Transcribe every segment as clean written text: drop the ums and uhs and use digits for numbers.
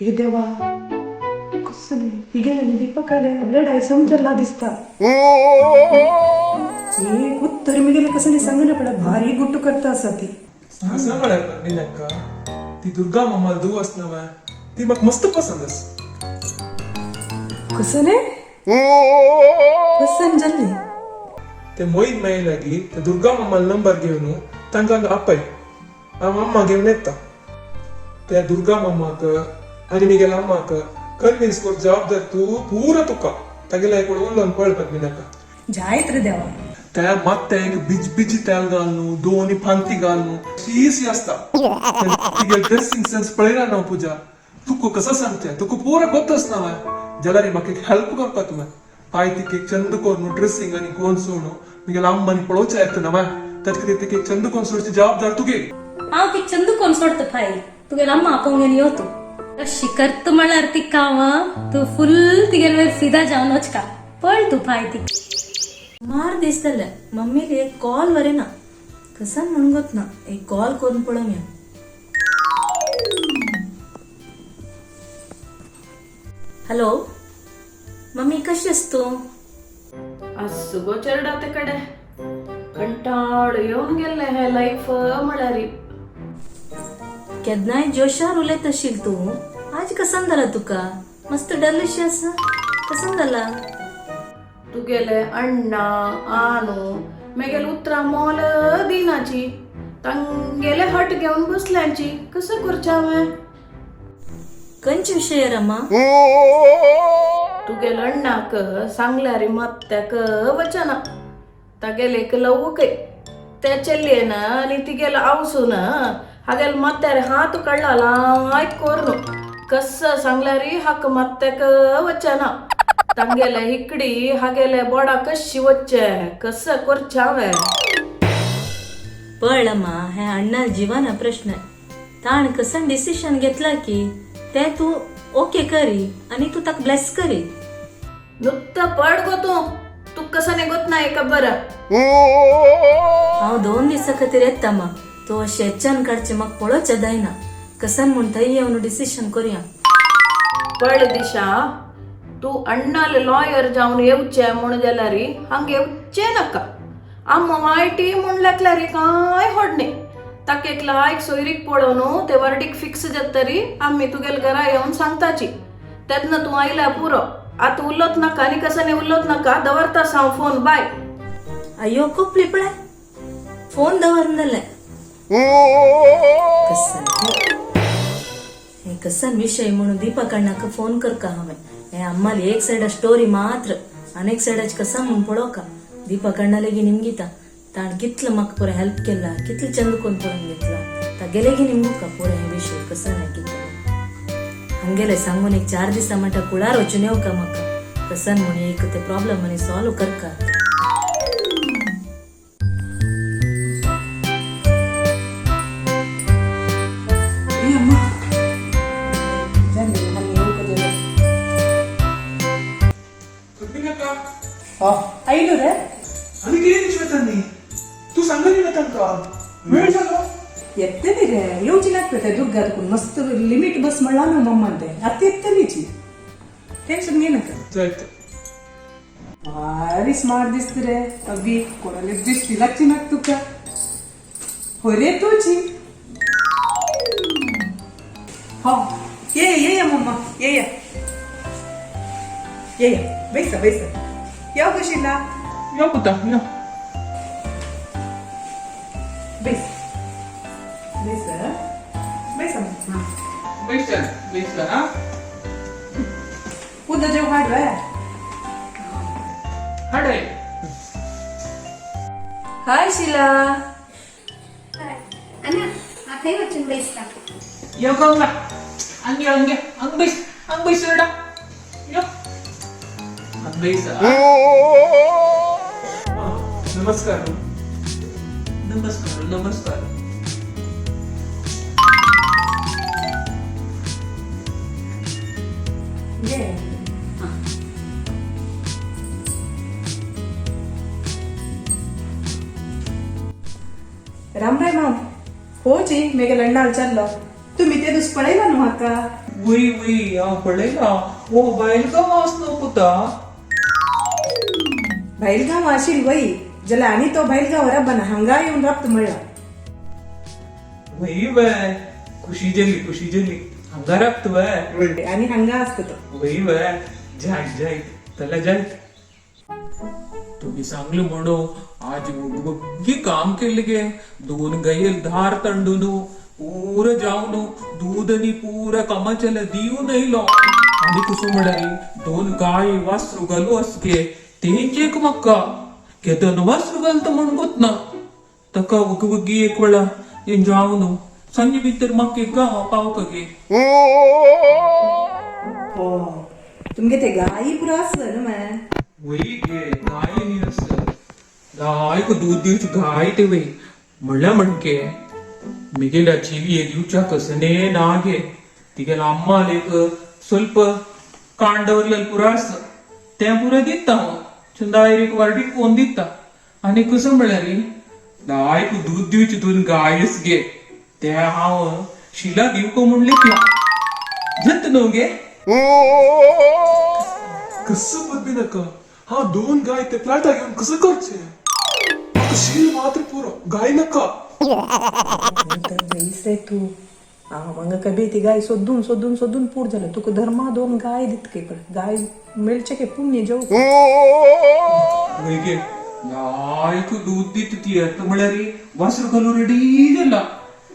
हे देवा कसं हिगे दीपकाले लढाई समजला दिसता हे उत्तर मी गेले कसं नाही सांगू ना पडा भारी गुट्टू करता असा ती असं म्हणायला नाही नक्का ती दुर्गा मामाला दू असणं ती मग मस्त पसंत अस कसं नाही कसं जल्ली ते मोहीत माये लागी त्या दुर्गा मामाला नंबर घेऊन तांकां आपय अम्मा घेऊन येता त्या दुर्गा मामाक आणि मी गेला अम्माक कन्विन्स कर जबाबदार तू पूरा तुका तागेला एक उलोवन पळपाक मी नाका जायत रे देवा त्या ಮತ್ತೆ ಬಿಜಿ ತೆಲ್ಗಾಲ್ನು ದೋನಿ ಫಂತಿ ಗಾಲ್ನು ಈಸಿ असता तिगे ड्रेसिंग सेन्स पळयला ना पूजा तुका कसं सांगते तुका पुरा गोतच ना जलारी म्हाका हेल्प करता तुवें पाय तिके चंद करून ड्रेसिंग आणि कोण सोडून मिगे आंबानी पळोवचा येता ना त्यात तिके चंद कोण सोडची जबाबदार तुगे हांव ती चंद कोण सोडता फाय तुगे अम्मा आपोवंगेन येतो अशी करत म्हळ्यार ती कावा तू फुल तिगेर फिदा जावन वचका पण तू फाय ती मार दिसतले मम्मीक एक कॉल वरे ना कसा म्हणगोत ना एक कॉल करून पळोवंक या हॅलो मम्मी कशी आहेस तू असं गोचरडा ते कडे कंटाळ येऊन गेले हे लाईफ म्हळ्यारी केदनाय जोशार उलयत आशिल तू आज कसान जाला तुका मस्त डरलेशी आसा कसान जाला तुगेले अण्णा आनू मेगेले उतरा मोल दिनाची तांगेले हट घेऊन बसल्यांची कसं करच्या हांवें कंच विषय रमा तुगेले अण्णाक सांगल्यारी मत्त्याक वचना तागेले लवके ते चेल्लेन आणि तिगेला आवसून हागेल मत्त्यारे हात कळला लायक कोरनु कसं सांगल्यारी हाक मत्त्याक वचना तांगेले इकडी हागेले बोडा कशी वच्चे कसं करचे हांवें पळमा हे अण्णा जिवाना प्रश्न आहे ताण कसन डिसिशन घेतला की ते तू ओके करी आणि तू ताक ब्लेस करी नुकतं पड गो तू कसं नाही गोत नाही का बरं हांव 2 दिसा खातीर येता मग तो शेच्यान काडचे मग पळोवचे जायना कसन म्हूण थंय येवन डिसिशन करुया पड दिशा तू अण्णाले लॉयर जाऊन येवचे म्हण जाल्यारी हांग येवचे नाका आम्हा वायटी म्हण लागल्यारी काय होडणे ताक एक लायक सोयरीक पळोवन ते वर्डीक फिक्स जातरी आम्ही तुगेल घरा येऊन सांगताची तेदना तू आयला पुरो आता उल्लोत नाका आणि कसं नाही उल्लोत नाका दवरता सांग फोन बाय अय्यो कोपली पळय फोन दवरून जाले कसन विषय म्हणून दीपक अण्णाक फोन करका हांवें हे अम्माली एक सायड स्टोरी मात्र अनेक सायडाची कसा म्हणून पळो का दीपक अण्णा लेगी निमगिता ताण कितलं म्हाका पुरे हेल्प केला कितलं चंद कोण पळोवन घेतला तागेले गी निमगू का पुरे हे विषय कसं नाही कितलं हंगेले सांगून एक 4 दिसा म्हणटा कुळार वचून येऊ का म्हाका कसन म्हणे एक ते प्रॉब्लेम म्हणे सॉल्व करका ऐलो रे आणि किती विश्वतांनी तू सांगली ना तांका वेळ झालो येतली रे येवची लागते दुर्गा तुका मस्त लिमिट बस म्हणला ना मम्मान ते आता येतलीची टेन्शन घे नका जायत भारी स्मार्ट दिसते रे अगदी कोणाला दिसती लागची ना तुका होय रे तुझी हो ये मम्मा ये बैसा या कशीला या पुता या बैस बैसा हा उद्या जेव हाड रे हाडे हाय शिला Anak, apa yang macam besta? या गंगा अंग बैस रेडा या अंग बैसा नमस्कार ये राम राम हो जी मेघे लंडाल चाललो तुम्ही ते दुस पळयला न्हू म्हाका वय वय हांव पळयला ओ बायलगांव आसलो पुता भायलगांव आशिल वय जाल्यार आनी तो भायलगांव राबना हांगा येवन राबता म्हणला वय बाय खुशी जेली हांगा राबत बाय आनी हांगा आसता तो वय बाय जायत त्याला जायत तुम्ही सांगले म्हणो आज वग्गी काम केले गे 2 गायल धार तंडून पूर जाऊन दूध आणि पूरा कामाच्याला दिवून येयलो आणि कसं म्हणाली 2 गाय वासरू घालू असके तेंचे एक मक्का केदन वासरू घालता म्हणून ना तका वग्गी एक वेळा येऊन जाऊन संजे भितर म्हाका एक गाव पावक गे हो तुमगे ते गायी पुरो आसता न्हू मॅ वही गे गाय नी असत गाय को दूध दिवची गाय ते वही म्हणल्या म्हणके मिगेलाची ये दिवच्या कसने ना गे तिगेला अम्मा लेक ಸ್ವಲ್ಪ कांडवरलेल पुरा असत त्या पुरा दिता चंदायर एक वारडी कोण दिता आणि कसं म्हळ्यारी गाय को दूध दिवची 2 गायस गे त्या हांव शिला दिवको म्हण लेखला जत न्हू गे कसं बद्दी नका हा 2 गाय ते प्लाटा घेऊन कसं करचे म्हाका शील मात्र पुरो गाय नका रे तू हांव हांगा कबे ती गाय सोदून पूर जालें तुका धर्मा 2 गाय दितके पळय गाय मेळचे के पुण्य जेव वैगे गायक दूध दित ती आता म्हळ्यार वासर घालू रेडी जाला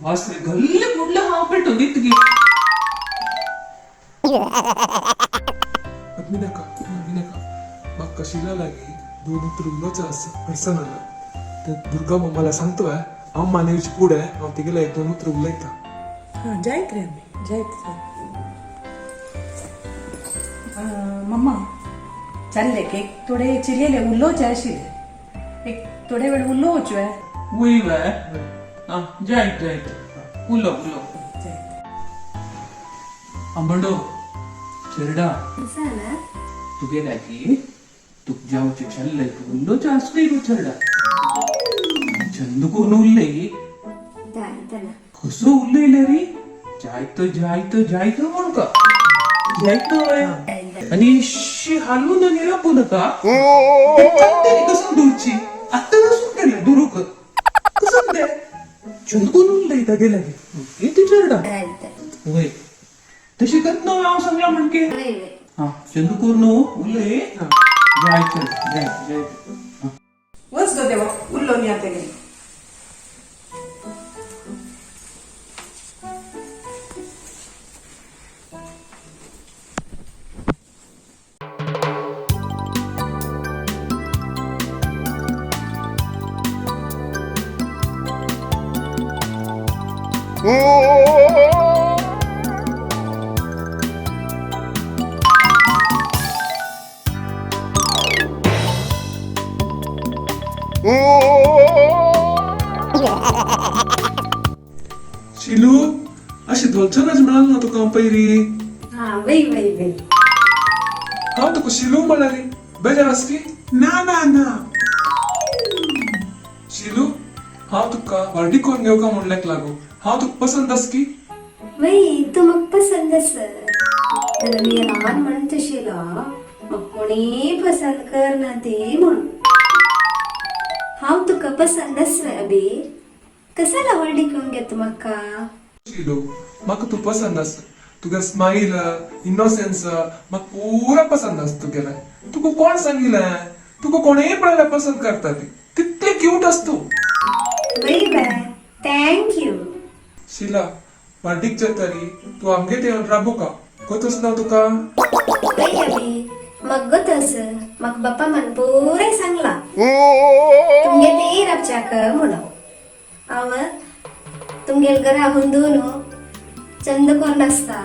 वासर घाल्ले बुडले हांव पेटो दित गे अग्नी नका म्हाका शिला लागी 2 उतर उलोचा आसा पर्सनल तर दुर्गा मम्माला सांगतो हांव मानेवची पुढे हांव तिगेला 1-2 उतर उलयता हां जायत रे आमी जायत मम्मा चालले की एक थोडे चिरयेले उलोवचे आशिल्ले एक थोडे वेळ उलोवच्यो वय बाय जायत उलो आंबडो चेरडा झालं तुगे लागी तुक जावचे चल्लय उल्लो जासले गो चेरडा चंद कोण उरले त्याला कसं उरलेलं रे जायत म्हण का जायत वय आणि शी हालून आणि राबू नका कसं दूरची आता कसं केलं दुरुक कसं ते चंद कोण उरले इथं गेला गे ते चेरडा वय तशी करत ना हांव सांगला म्हणके हा चंदू कोण उरले जायत वच गो देवा उरलो न्ही आतां गेली शिलू अशी दोलचनच मिळाल ना तुका पयरी हा वय हांव तुका शिलू म्हळ्यारी बेजार आसली ना शिलू हांव तुका वार्डी कोण घेवका म्हणल्याक लागू हांव तुका पसंत आस की वय तू मग पसंद अस त्याला मी लहान म्हणत शिला मग कोणी पसंत कर ना ती म्हणून हांव तुका पसंद अस अबी कसाला वळडी करून घेत म्हाका शिलू म्हाका तू पसंत आस तुगे स्माईल इनोसेन्स म्हाका पुरा पसंत आस तुगेले तुका कोण सांगिलें तुका कोणेय पळयल्यार पसंत करता ती कितले क्यूट आस तू वय बाय थँक्यू शिला वार्डीक तरी तू आमगे येवन राबू का कोतूच ना तुका वय अबी मग गोतस मग बाप्पा मन पुरे सांगला तुमगे ते राबच्याक म्हणून हांव तुमगेल घरा हुंदून चंद कोण आसता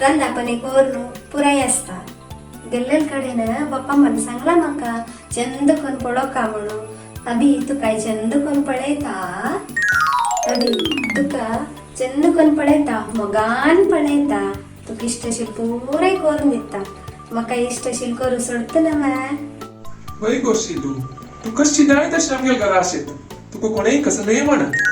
रंदा पाणी कोरून पुराय आसता गेल्लेल कडेन बाप्पा मन सांगला म्हाका चंद कोण पळोवका म्हणून अभी तू काय चंद कोण पळयता अभी तुका चंद कोण पळयता मोगान पळयता तुका इश्टशील पुराय करून दिता म्हाका इश्टशील करू सोडता ना माय वय गो शिलू तू कशी जाय तशी आमगे घरा आशित तुका कोणेय कसं नाही म्हणत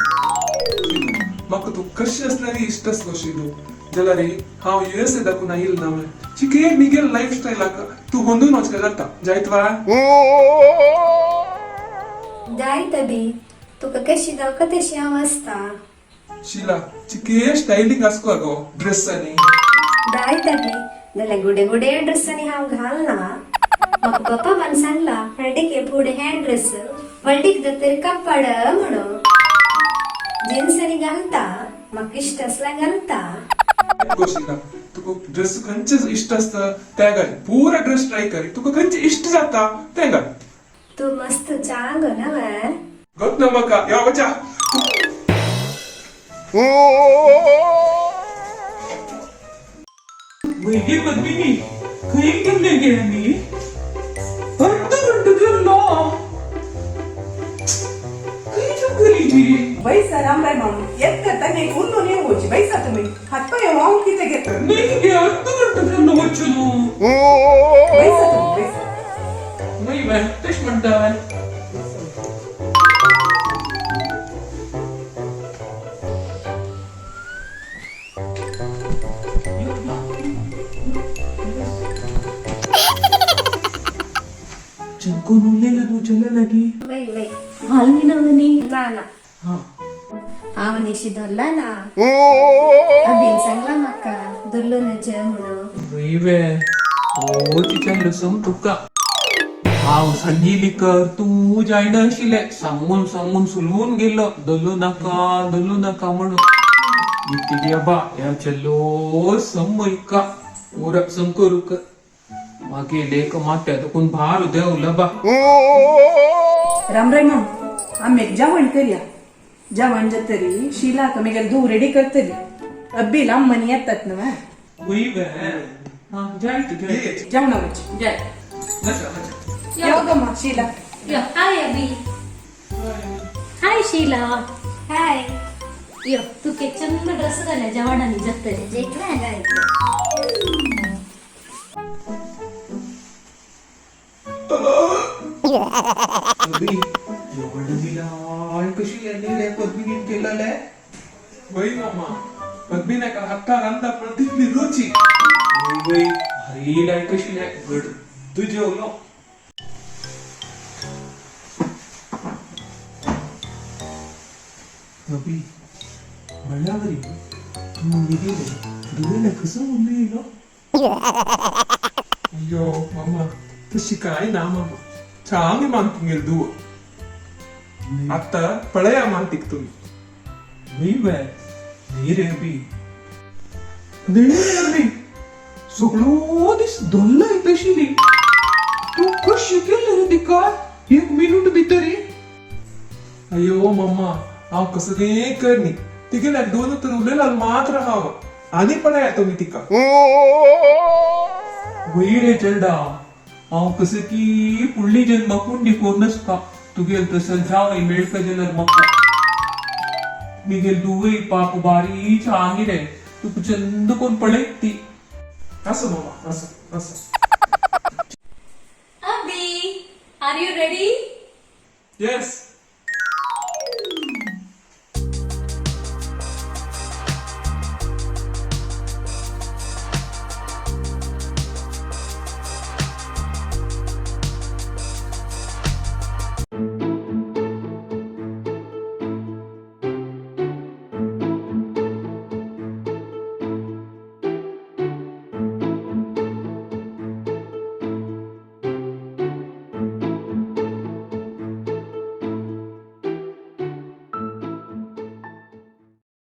म्हाका तू कशी असल्यारी इश्ट आसलो शिलू जाल्यार हांव USA दाखून आयिल्लो ना मॅ चिके मिगेल लायफस्टायलाक तू होंदून वचका जाता जायत वा जायत बी तुका कशी जावका तशी हांव आसता शिला चिके स्टायलिंग आसको गो ड्रेसांनी जायत बी जाल्यार गुडे गुडे ड्रेसांनी हांव घालना म्हाका पप्पा मन सांगला हळडीके फुडें हँड ड्रेस हळडीक तरी कापड म्हणून जीन्सांनी घालता म्हाका इश्ट असला घालता गो शिला तुका ड्रेस खंयचे इश्ट आसता ते घाल पुरा ड्रेस ट्राय कर तुका खंयचे इश्ट जाता ते घाल तू मस्त चांग ना गत ना म्हाका या वचा वैगे पद्मिनी खंय गेल्ले गे आमी अर्ध घंटा गेल्लो खंय चुकली ती बैसा रामराय म्हणून येत करता नाही उन्नून येऊची बैसा तुम्ही हातपाय वाहून किती घेतात नाही गे अर्ध घंटा गेल्लो वचलो बैसा तुम्ही बैसा नाही बाय तेच म्हणतात चंको नुलेला तू चला लगी वै वै हालनी नवनी ना ना हाँ हांव निशी धरला ना अबीन सांगला म्हाका धरलो नच म्हणून वैवे ओ तिच्या लसम तुका हांव सांगिली कर तू जायना आशिल्ले सांगून सांगून सुलवून गेलो दलू नाका म्हणून इतली बा या चलो समयका ओर संकरुक मागे लेक मात्या तकून भार देवला बा रामराय म्हणून आम्ही एक जेवण करूया जेवण जातरी शिला कमी गेलं धुव रेडी करतली अब्बी लांब येतात ना वैवे हा जायत जेवणावरची जय येऊ ग मग शिला हाय अभी हाय शीला हाय यो तू के चंद ड्रेस घाल्या जेवणानी जातरी जेठला जायचं अभी एवढं दिला कशी यांनी पद्मिनीन केलेलं आहे वय मामा पद्मिनी का हाता रांदा पण तिथली रुची वै भारी लाय कशी लाय गड तू जेवलो अभी म्हणल्यावरी तू निघेले दुवेला कसं उरलेलो अयो मामा तशी काय ना मामा चांगली मानती गेल दुव आता पळया मानतीक तुम्ही मी बाय नाही रे अभी नाही सगळं दिस धोल्लाय तशी तू कशी केलं रे तिका 1 मिनिट भितरी अयो मामा हांव कसं ते करनी ती गेल्यार 2 तर उरलेला मात्र हांव आनी पळया तुम्ही तिका वही रे चेडा हांव कसं की फुडली जन्माकून डिकोर नसता तुगेल तसं जावं मेळका जाल्यार म्हाका मिगेल दुवय पाप बारी चांगी रे तू चंद कोण पळयत ती असं मामा असं अभी आर यू रेडी येस